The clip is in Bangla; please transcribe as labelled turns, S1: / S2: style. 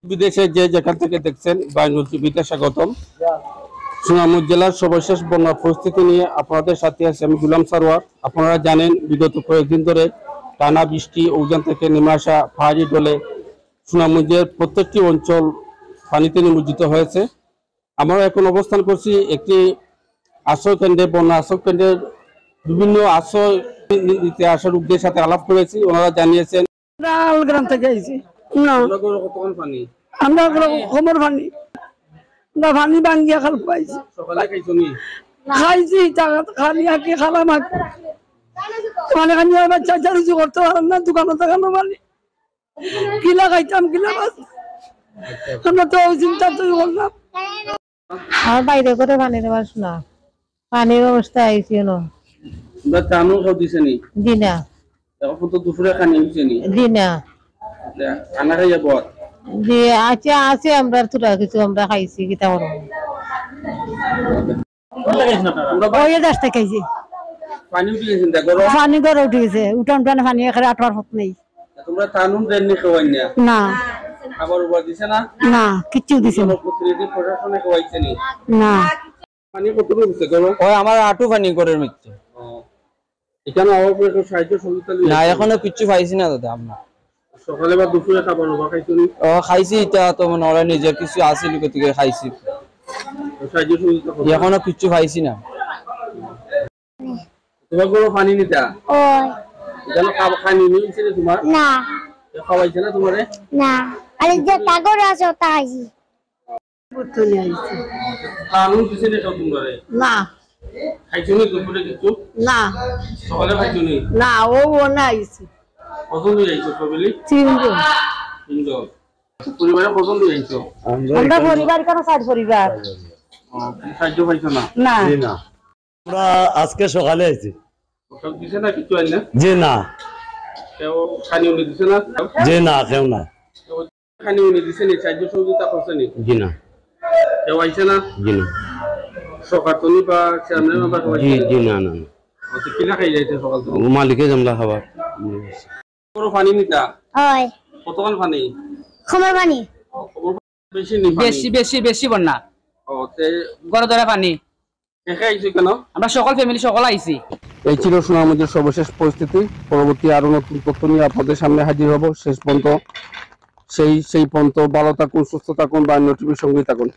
S1: বিদেশে যে যেখান থেকে দেখছেন বায়নুল টিভিতে স্বাগতম। সুনামগঞ্জ জেলার সর্বশেষ বন্যা পরিস্থিতি নিয়ে আপনাদের সাথে আছি আমি গুলাম সারোয়ার। আপনারা জানেন বিগত কয়েকদিন ধরে টানা বৃষ্টি অভিযান থেকে নেমে আসা পাহাড়ি ঢলে সুনামগঞ্জের প্রত্যেকটি অঞ্চল পানিতে নিমজ্জিত হয়েছে। আমরা এখন অবস্থান করছি একটি আশ্রয় কেন্দ্রে। বন্যা আশ্রয় কেন্দ্রের বিভিন্ন আশ্রয় নিতে আসার লোকদের সাথে আলাপ করেছি। ওনারা জানিয়েছেন
S2: গ্রাম থেকে আইছি না
S1: কতক্ষণ পানি
S2: আমরা খবর পানি না পানি ভাঙ্গিয়া খাল পাইছি
S1: সকালে খাইছনি
S2: খাইছি খালি আকি খালা মাছ মানে খানি বাচ্চা চালু করতে পারেন না দোকানে দোকানে পানি কিলা খাইতাম কিলা মাছ আমরা তো চিন্তা তো করলাম।
S3: আর বাইরে করে পানি দেওয়ার শোনা পানির অবস্থা আইছি না
S1: টানো খাও দিছেনি
S3: জি না
S1: এখন তো দুপুরে খানি হইছেনি
S3: জি না
S1: খানা খাইয়া বল
S3: জি আছে আছে আমরা তোরা কিছু আমরা খাইছি কিতা করব
S2: ওই দেশ থেকে আইছি
S1: পানি উঠে গেছেন দেখো
S2: পানি গড়ে উঠে গেছে উঠান টানে পানি এখানে আটবার হত নেই
S1: তোমরা টানুন দেননি খাওয়াই না
S2: না
S1: খাবার উপর দিছে না
S2: না কিচ্ছু দিছে না
S1: প্রতিনিধি প্রশাসনে খাওয়াইছেনি
S2: না
S1: পানি কতটুকু দিছে করো
S4: ওই আমার আটু পানি করে মিচ্ছে
S1: এখানে অবশ্যই একটু সাহায্য সহযোগিতা
S4: না এখনো কিচ্ছু পাইছি না দাদা আমরা
S1: সকালে বা দুপুরে খাবার উপর খাইছনি
S4: ও খাইছি এটা তো মনে ওরা নিজে কিছু আসিল থেকে খাইছি
S1: সাহায্য সহযোগিতা
S4: এখনো কিচ্ছু পাইছি না
S1: তোমার কোনো পানি নিতা
S5: ওই
S1: এখানে খানি নিয়েছে তোমার
S5: না
S1: খাওয়াইছে না তোমারে
S5: না আরে যে টাগর আছে ওটা আইছি
S2: চলে আইছি
S1: টানুন দিছে না তোমারে
S2: না
S1: খাইছনি দুপুরে কিছু
S2: না
S1: সকালে খাইছনি
S2: না ও না আইছি
S1: পছন্দ হইছে ফ্যামিলি
S2: তিনজন
S1: তিনজন পরিবারে পছন্দ হইছে
S2: আমরা পরিবার কেন সাত পরিবার
S1: সাহায্য পাইছো না
S2: না
S6: না আমরা আজকে সকালে আইছি
S1: সব দিছে না কিছু আইনা
S6: জি না
S1: কেউ খানি উনি দিছে না
S6: জি না কেউ না
S1: খানি উনি দিছে নি সাহায্য সহযোগিতা করছে নি
S6: জি না
S1: কেউ আইছে না
S6: জি না
S1: সকাল তুমি বা চেয়ারম্যান মেম্বার
S6: জি জি না না
S1: আচ্ছা কিনা খাই যাইছে সকাল তুমি
S6: মালিকে জামলা খাবার
S1: বড় পানি নিতা
S5: ওই
S1: কতক্ষণ পানি
S5: খমর পানি
S1: বেশি নি
S7: বেশি বেশি বেশি বন্যা
S1: ও তে
S7: গড় ধরে পানি
S1: একা আইছো কেন
S7: আমরা সকল ফ্যামিলি সকল আইছি।
S1: এই ছিল সুনামগঞ্জের সর্বশেষ পরিস্থিতি। পরবর্তী আরো নতুন তথ্য নিয়ে আপনাদের সামনে হাজির হব। শেষ পর্যন্ত সেই পর্যন্ত ভালো থাকুন, সুস্থ থাকুন, বায়ান্ন টিভির সঙ্গেই থাকুন।